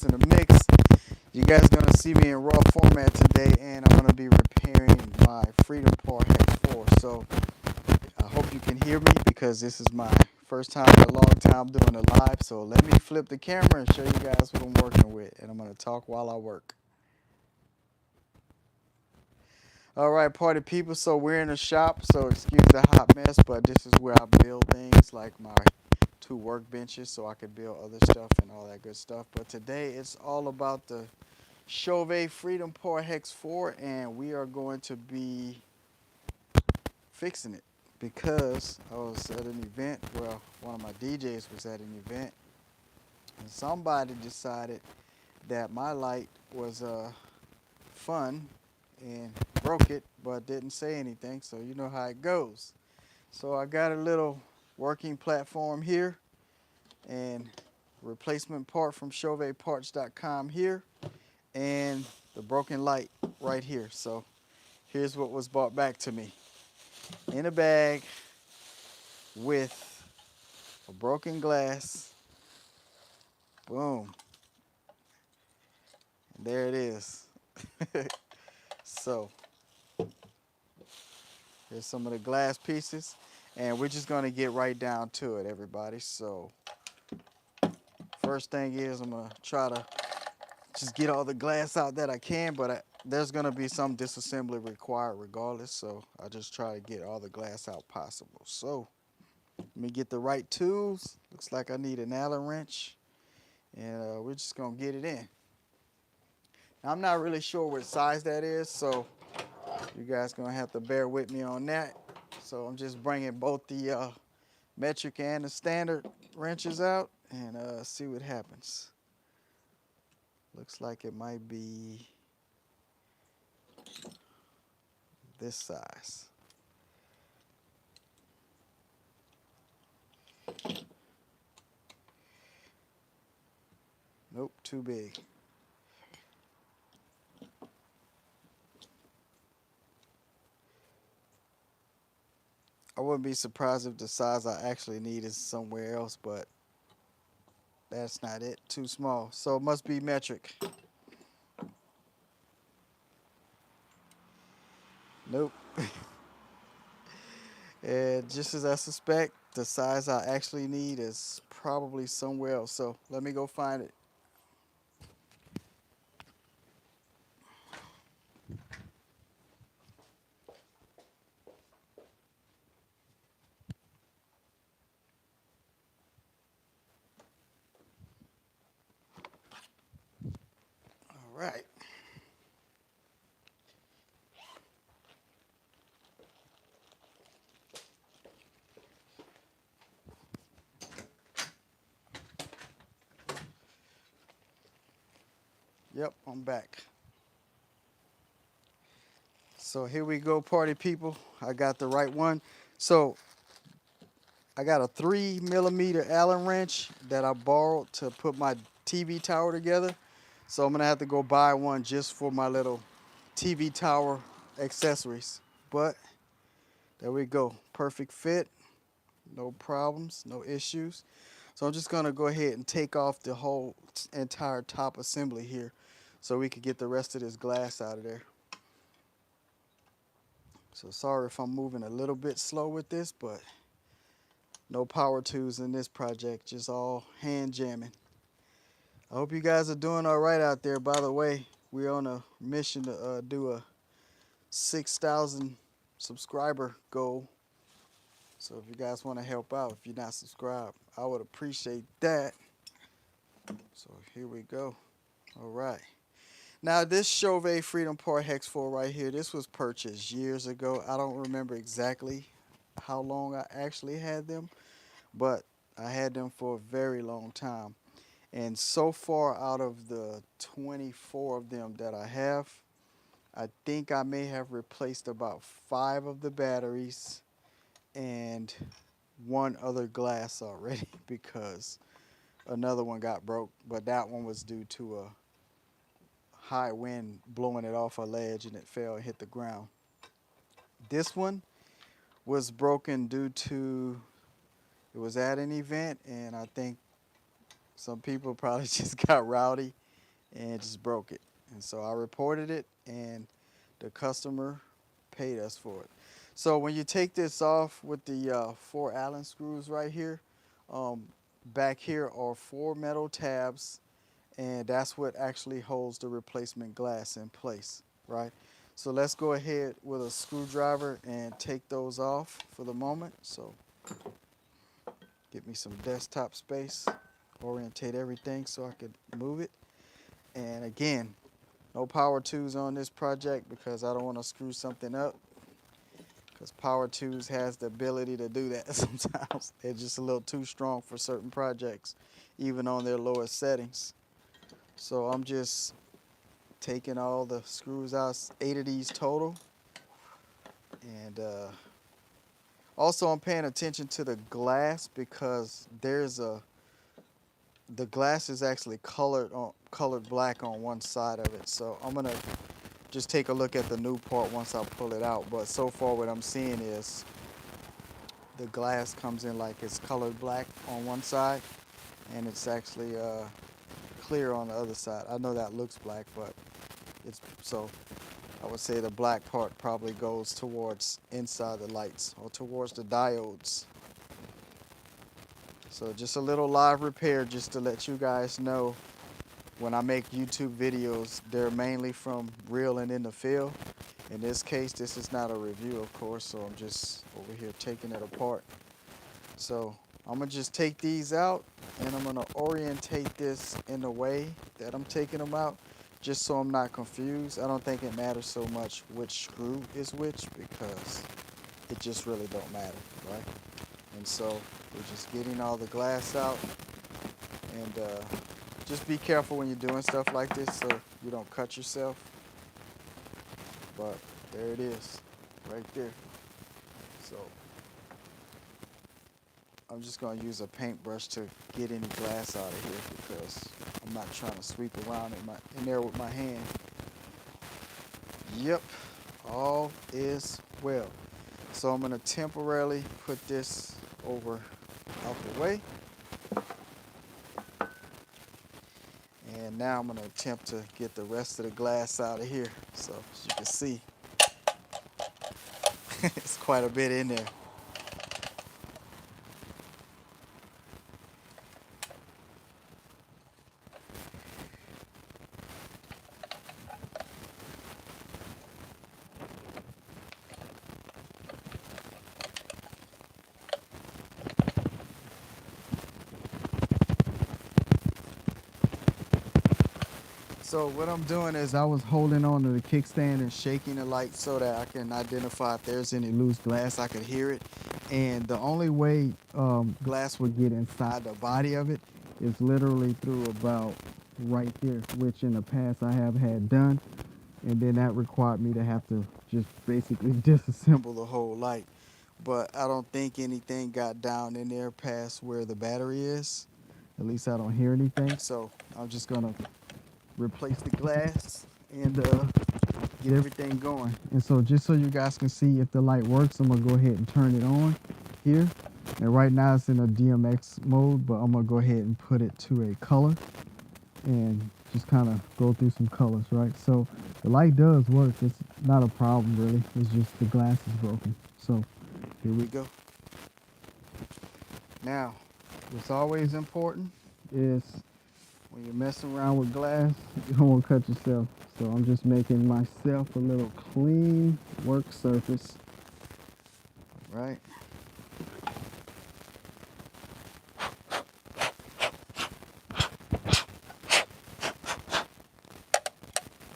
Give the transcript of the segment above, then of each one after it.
in the mix. You guys are gonna see me in raw format today, and I'm gonna be repairing my Freedom Part Hex 4. So I hope you can hear me because this is my first time in a long time doing it live. So let me flip the camera and show you guys what I'm working with, and I'm gonna talk while I work. All right, party people. So we're in a shop. So excuse the hot mess, but this is where I build things like my two workbenches, so I could build other stuff and all that good stuff. But today it's all about the Chauvet Freedom Part Hex 4, and we are going to be fixing it because I was at an event. Well, one of my DJs was at an event, and somebody decided that my light was fun and broke it, but didn't say anything. So you know how it goes. So I got a little working platform here and replacement part from ChauvetParts.com here, and the broken light right here. So here's what was brought back to me in a bag with a broken glass. Boom. And there it is. So here's some of the glass pieces, and we're just going to get right down to it, everybody. So first thing is I'm going to try to just get all the glass out that I can, but there's going to be some disassembly required regardless, so I just try to get all the glass out possible. So let me get the right tools. Looks like I need an Allen wrench, and we're just going to get it in. Now, I'm not really sure what size that is, so you guys going to have to bear with me on that. So I'm just bringing both the metric and the standard wrenches out and see what happens. Looks like it might be this size. Nope, too big. I wouldn't be surprised if the size I actually need is somewhere else, but that's not it. Too small. So it must be metric. Nope. And just as I suspect, the size I actually need is probably somewhere else. So let me go find it. All right. Yep, I'm back. So here we go, party people. I got the right one. So I got a 3mm Allen wrench that I borrowed to put my TV tower together. So I'm gonna have to go buy one just for my little TV tower accessories. But there we go, perfect fit, no problems, no issues. So I'm just gonna go ahead and take off the whole entire top assembly here so we could get the rest of this glass out of there. So sorry if I'm moving a little bit slow with this, but no power tools in this project, just all hand jamming. I hope you guys are doing all right out there. By the way, we're on a mission to do a 6,000 subscriber goal. So if you guys want to help out, if you're not subscribed, I would appreciate that. So here we go. All right. Now this Chauvet Freedom Part Hex 4 right here, this was purchased years ago. I don't remember exactly how long I actually had them, but I had them for a very long time. And so far out of the 24 of them that I have, I think I may have replaced about 5 of the batteries and one other glass already because another one got broke, but that one was due to a high wind blowing it off a ledge and it fell and hit the ground. This one was broken due to, it was at an event, and I think some people probably just got rowdy and just broke it. And so I reported it, and the customer paid us for it. So when you take this off with the 4 Allen screws right here, um, back here are 4 metal tabs, and that's what actually holds the replacement glass in place, right? So let's go ahead with a screwdriver and take those off for the moment. So get me some desktop space, orientate everything so I could move it. And again, no power tools on this project because I don't want to screw something up, because power tools has the ability to do that sometimes. They're just a little too strong for certain projects, even on their lowest settings. So I'm just taking all the screws out, 8 of these total. And also I'm paying attention to the glass because the glass is actually colored black on one side of it. So I'm gonna just take a look at the new part once I pull it out. But so far what I'm seeing is the glass comes in like it's colored black on one side, and it's actually clear on the other side. I know that looks black, but it's so I would say the black part probably goes towards inside the lights or towards the diodes. So just a little live repair just to let you guys know, when I make YouTube videos, they're mainly from real and in the field. In this case, this is not a review, of course, so I'm just over here taking it apart. So I'm gonna just take these out, and I'm gonna orientate this in the way that I'm taking them out, just so I'm not confused. I don't think it matters so much which screw is which, because it just really don't matter, right? And so we're just getting all the glass out, and just be careful when you're doing stuff like this so you don't cut yourself. But there it is, right there. So I'm just gonna use a paintbrush to get any glass out of here because I'm not trying to sweep around in there with my hand. Yep, all is well. So I'm gonna temporarily put this over out the way. And now I'm gonna attempt to get the rest of the glass out of here. So as you can see, it's quite a bit in there. So what I'm doing is I was holding on to the kickstand and shaking the light so that I can identify if there's any loose glass. I could hear it. And the only way glass would get inside the body of it is literally through about right there, which in the past I have had done. And then that required me to have to just basically disassemble the whole light. But I don't think anything got down in there past where the battery is. At least I don't hear anything. So I'm just gonna replace the glass and get everything going. And so just so you guys can see if the light works, I'm gonna go ahead and turn it on here. And right now it's in a DMX mode, but I'm gonna go ahead and put it to a color and just kind of go through some colors, right? So the light does work. It's not a problem really. It's just the glass is broken. So here we go. Now, what's always important is when you're messing around with glass, you don't want to cut yourself. So I'm just making myself a little clean work surface, right?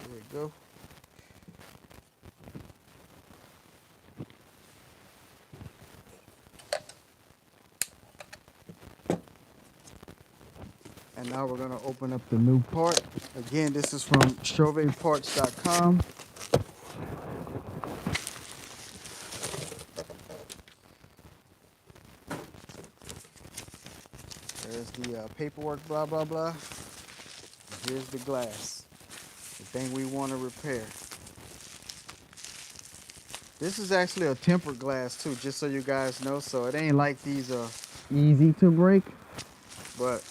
There we go. And now we're gonna open up the new part. Again, this is from ChauvetParts.com. There's the paperwork, blah, blah, blah. And here's the glass, the thing we want to repair. This is actually a tempered glass too, just so you guys know. So it ain't like these are easy to break, but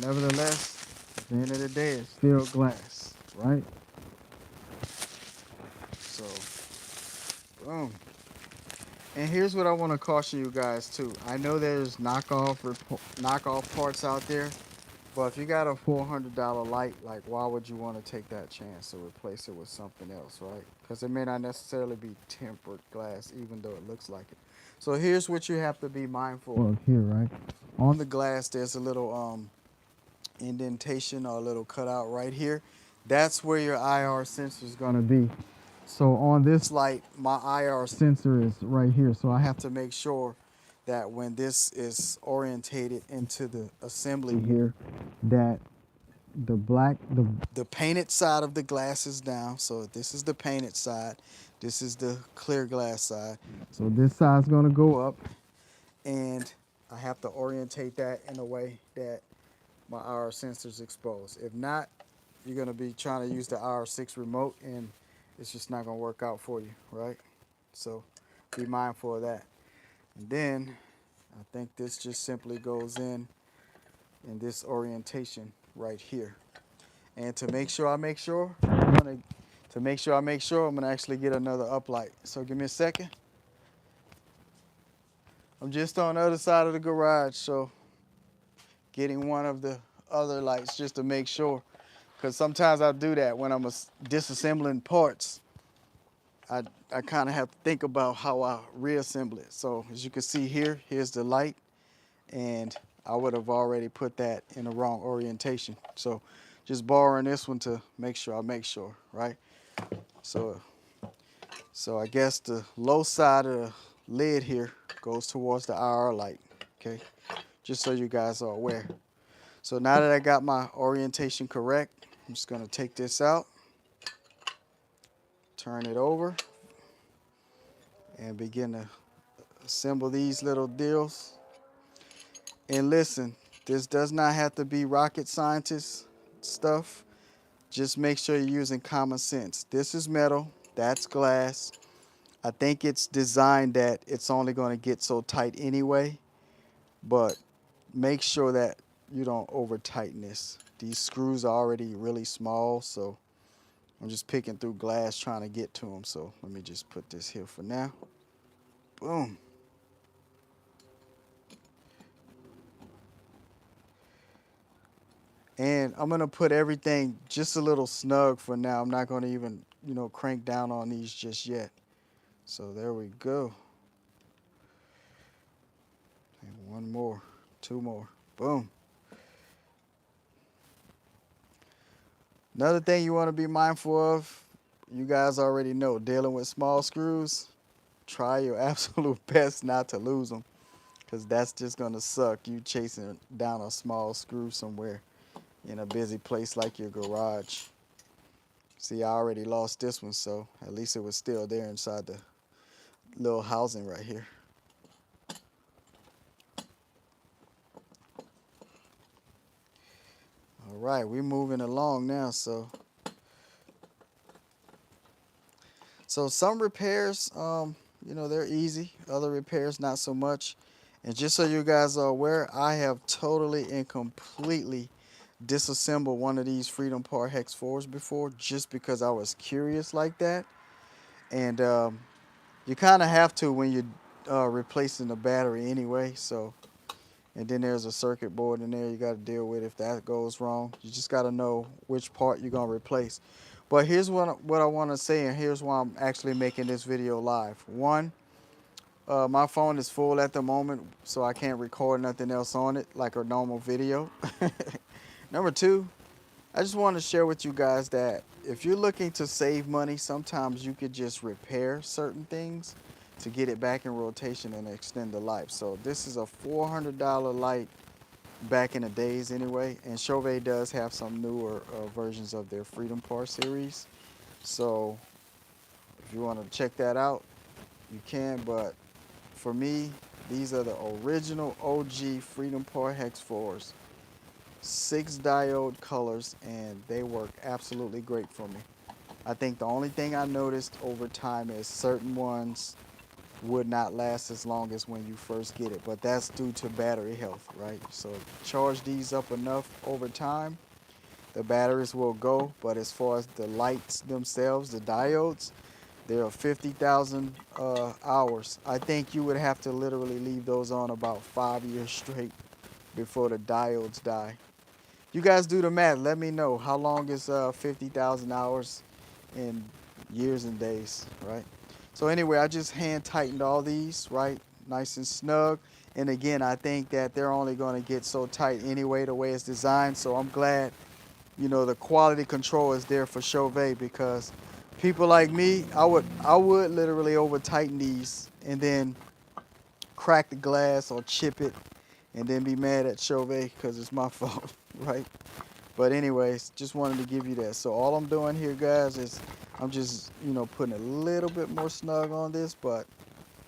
nevertheless, the end of the day, it's still glass, right? So, boom. And here's what I want to caution you guys too. I know there's knockoff parts out there, but if you got a $400 light, like why would you want to take that chance to replace it with something else, right? Because it may not necessarily be tempered glass, even though it looks like it. So here's what you have to be mindful of here, right? On the glass, there's a little indentation or a little cutout right here. That's where your IR sensor is going to be. So on this light, my IR sensor is right here. So I have to make sure that when this is orientated into the assembly here, that the painted side of the glass is down. So this is the painted side. This is the clear glass side. So this side's going to go up, and I have to orientate that in a way that my IR sensor is exposed. If not, you're going to be trying to use the IR6 remote, and it's just not going to work out for you, right? So be mindful of that. And then I think this just simply goes in this orientation right here. And to make sure, I'm gonna actually get another uplight. So give me a second. I'm just on the other side of the garage, so getting one of the other lights just to make sure. Because sometimes I do that when I'm disassembling parts. I kind of have to think about how I reassemble it. So as you can see here, here's the light, and I would have already put that in the wrong orientation. So just borrowing this one to make sure, right? So I guess the low side of the lid here goes towards the IR light, okay? Just so you guys are aware. So now that I got my orientation correct, I'm just gonna take this out, turn it over, and begin to assemble these little deals. And listen, this does not have to be rocket scientist stuff. Just make sure you're using common sense. This is metal, that's glass. I think it's designed that it's only going to get so tight anyway, but make sure that you don't over tighten this. These screws are already really small, so I'm just picking through glass trying to get to them. So let me just put this here for now. Boom. And I'm going to put everything just a little snug for now. I'm not going to even, crank down on these just yet. So there we go. And one more, two more. Boom. Another thing you want to be mindful of, you guys already know, dealing with small screws, try your absolute best not to lose them, because that's just going to suck, you chasing down a small screw somewhere in a busy place like your garage. See, I already lost this one, so at least it was still there inside the little housing right here. All right, we're moving along now. So some repairs, they're easy. Other repairs, not so much. And just so you guys are aware, I have totally and completely disassembled one of these Freedom Par Hex 4s before, just because I was curious like that. And you kind of have to when you're replacing the battery anyway. So, and then there's a circuit board in there you got to deal with if that goes wrong. You just got to know which part you're going to replace. But here's what I want to say, and here's why I'm actually making this video live. One, my phone is full at the moment, so I can't record nothing else on it like a normal video. Number two, I just want to share with you guys that if you're looking to save money, sometimes you could just repair certain things to get it back in rotation and extend the life. So this is a $400 light back in the days anyway, and Chauvet does have some newer versions of their Freedom Par series. So if you want to check that out, you can, but for me, these are the original OG Freedom Par Hex 4s. 6 diode colors, and they work absolutely great for me. I think the only thing I noticed over time is certain ones would not last as long as when you first get it, but that's due to battery health, right? So charge these up enough over time, the batteries will go. But as far as the lights themselves, the diodes, there are 50,000 hours. I think you would have to literally leave those on about 5 years straight before the diodes die. You guys do the math. Let me know how long is 50,000 hours in years and days, right? So anyway, I just hand tightened all these, right? Nice and snug. And again, I think that they're only going to get so tight anyway the way it's designed. So I'm glad, the quality control is there for Chauvet, because people like me, I would literally over tighten these and then crack the glass or chip it and then be mad at Chauvet because it's my fault, right? But anyways, just wanted to give you that. So all I'm doing here, guys, is I'm just, putting a little bit more snug on this, but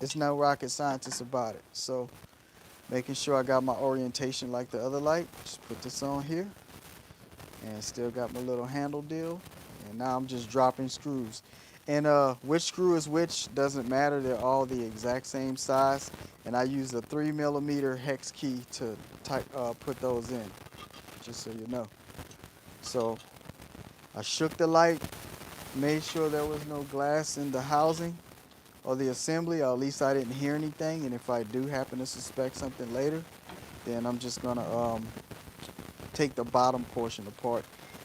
it's no rocket scientist about it. So making sure I got my orientation like the other light. Just put this on here and still got my little handle deal. And now I'm just dropping screws. And which screw is which doesn't matter. They're all the exact same size. And I use a 3mm hex key to put those in, just so you know. So I shook the light, made sure there was no glass in the housing or the assembly, or at least I didn't hear anything. And if I do happen to suspect something later, then I'm just gonna take the bottom portion apart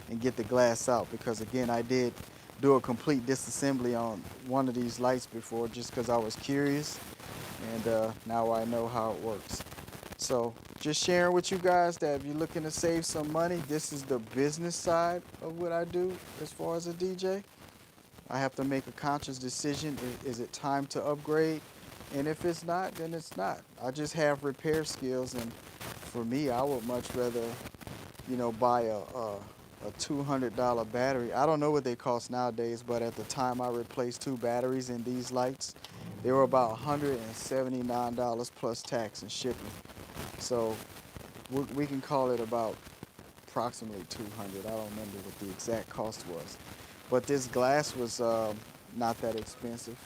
and get the glass out, because again, I did do a complete disassembly on one of these lights before just because I was curious, and now I know how it works. So just sharing with you guys that if you're looking to save some money, this is the business side of what I do as far as a DJ. I have to make a conscious decision. Is it time to upgrade? And if it's not, then it's not. I just have repair skills, and for me, I would much rather, buy a $200 battery. I don't know what they cost nowadays, but at the time I replaced 2 batteries in these lights, they were about $179 plus tax and shipping. So we can call it about approximately 200. I don't remember what the exact cost was. But this glass was not that expensive.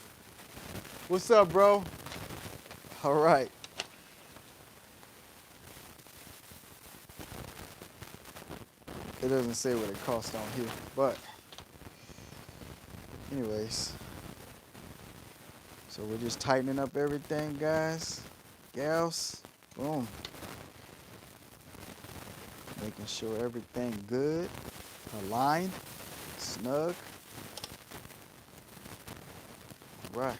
What's up, bro? All right. It doesn't say what it cost on here, but anyways. So we're just tightening up everything, guys, gals. Boom. Making sure everything good, aligned, snug. All right.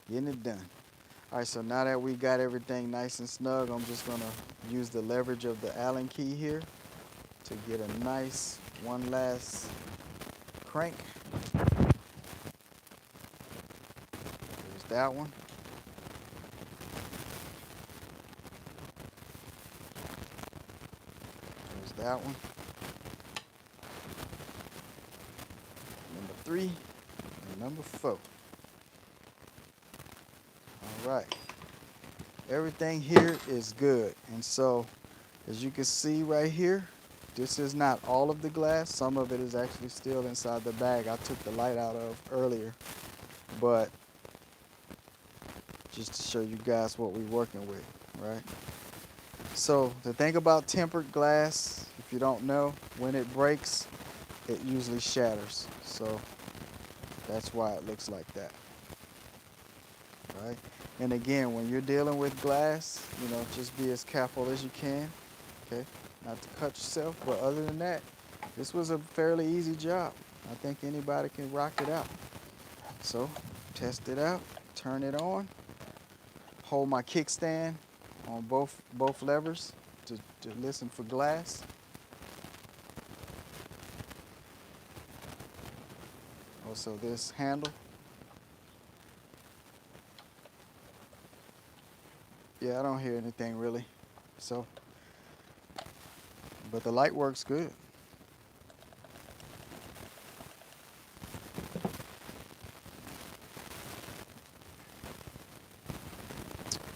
Getting it done. All right, so now that we got everything nice and snug, I'm just gonna use the leverage of the Allen key here to get a nice one last crank. There's that one. There's that one. Number 3 and number 4. All right. Everything here is good. And so, as you can see right here, this is not all of the glass. Some of it is actually still inside the bag I took the light out of earlier. But just to show you guys what we're working with, right? So the thing about tempered glass, if you don't know, when it breaks, it usually shatters. So that's why it looks like that, right? And again, when you're dealing with glass, just be as careful as you can, okay? Not to cut yourself, but other than that, this was a fairly easy job. I think anybody can rock it out. So test it out, turn it on, hold my kickstand on both levers to listen for glass. Also this handle. Yeah, I don't hear anything really. So, but the light works good.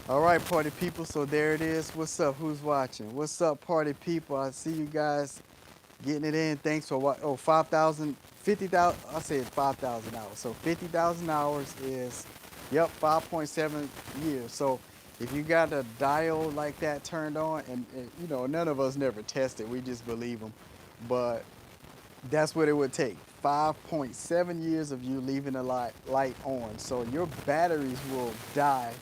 All right, party people, so there it is. What's up? Who's watching? What's up, party people? I see you guys getting it in. Thanks for what? Oh, 5,000, 50,000. I said 5,000 hours. So 50,000 hours is, yep, 5.7 years. So If you got a diode like that turned on, and you know, none of us never tested, we just believe them. But that's what it would take. 5.7 years of you leaving the light on. So your batteries will die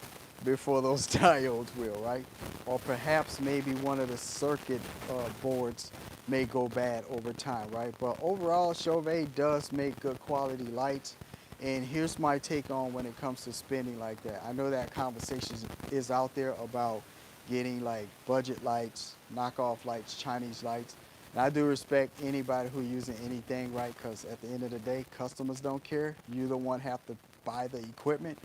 before those diodes will, right? Or perhaps maybe one of the circuit boards may go bad over time, right? But overall, Chauvet does make good quality lights. And here's my take on when it comes to spending like that. I know that conversation is out there about getting like budget lights, knockoff lights, Chinese lights. And I do respect anybody who using anything, right? Because at the end of the day, customers don't care. You the one have to buy the equipment.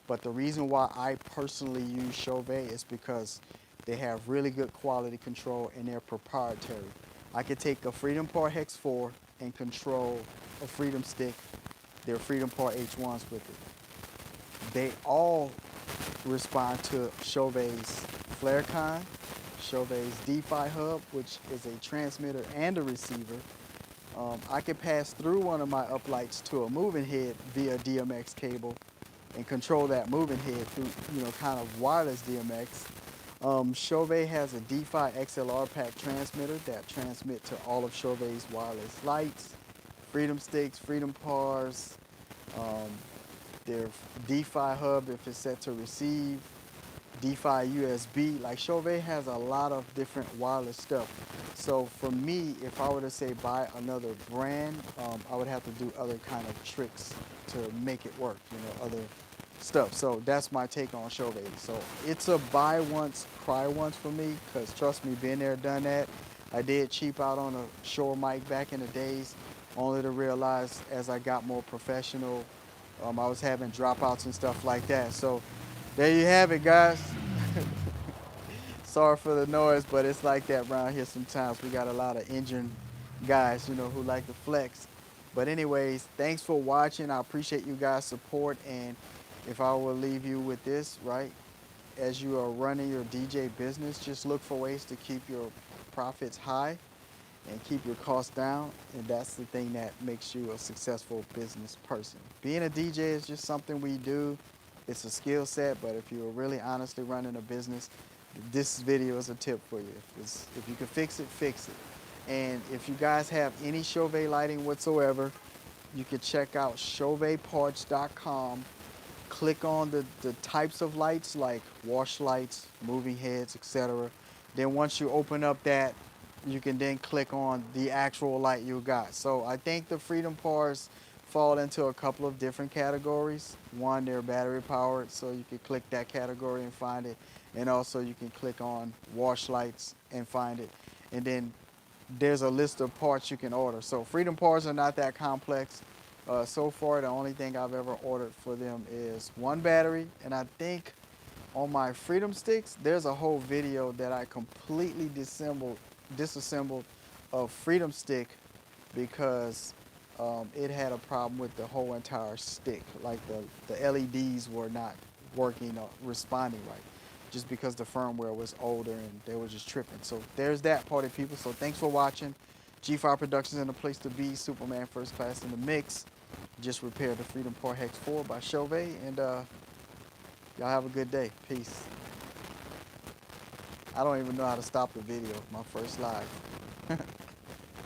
But the reason why I personally use Chauvet is because they have really good quality control and they're proprietary. I could take a Freedom Part Hex 4 and control a Freedom Stick, their Freedom Part H1s with it. They all respond to Chauvet's FlareCon, Chauvet's DeFi hub, which is a transmitter and a receiver. I could pass through one of my uplights to a moving head via DMX cable and control that moving head through, you know, kind of wireless DMX. Chauvet has a DeFi XLR pack transmitter that transmit to all of Chauvet's wireless lights, Freedom Sticks, Freedom Pars, their DeFi hub if it's set to receive, DeFi USB. Like Chauvet has a lot of different wireless stuff. So for me, if I were to say buy another brand, I would have to do other kind of tricks to make it work, you know, other stuff. So that's my take on Chauvet. So it's a buy once, cry once for me, because trust me, been there, done that. I did cheap out on a Shure mic back in the days, only to realize as I got more professional, I was having dropouts and stuff like that. So there you have it, guys. Sorry for the noise, but it's like that around here sometimes. We got a lot of engine guys, you know, who like to flex. But anyways, thanks for watching. I appreciate you guys' support. And if I will leave you with this, right, as you are running your DJ business, just look for ways to keep your profits high and keep your costs down. And that's the thing that makes you a successful business person. Being a DJ is just something we do. It's a skill set, but if you're really honestly running a business, this video is a tip for you. If you can fix it, fix it. And if you guys have any Chauvet lighting whatsoever, you can check out chauvetparts.com. Click on the types of lights like wash lights, moving heads, etc. Then once you open up that, you can then click on the actual light you got. So I think the Freedom Parts fall into a couple of different categories. One, they're battery powered, so you can click that category and find it. And also you can click on wash lights and find it. And then there's a list of parts you can order. So Freedom Parts are not that complex. So far, the only thing I've ever ordered for them is one battery. And I think on my Freedom Sticks, there's a whole video that I completely disassembled a Freedom Stick because it had a problem with the whole entire stick. Like the LEDs were not working or responding right, just because the firmware was older and they were just tripping. So there's that, party people. So thanks for watching. G5 Productions in the place to be. Superman First Class in the mix. Just repaired the Freedom Part Hex 4 by Chauvet. And y'all have a good day. Peace. I don't even know how to stop the video. My first live.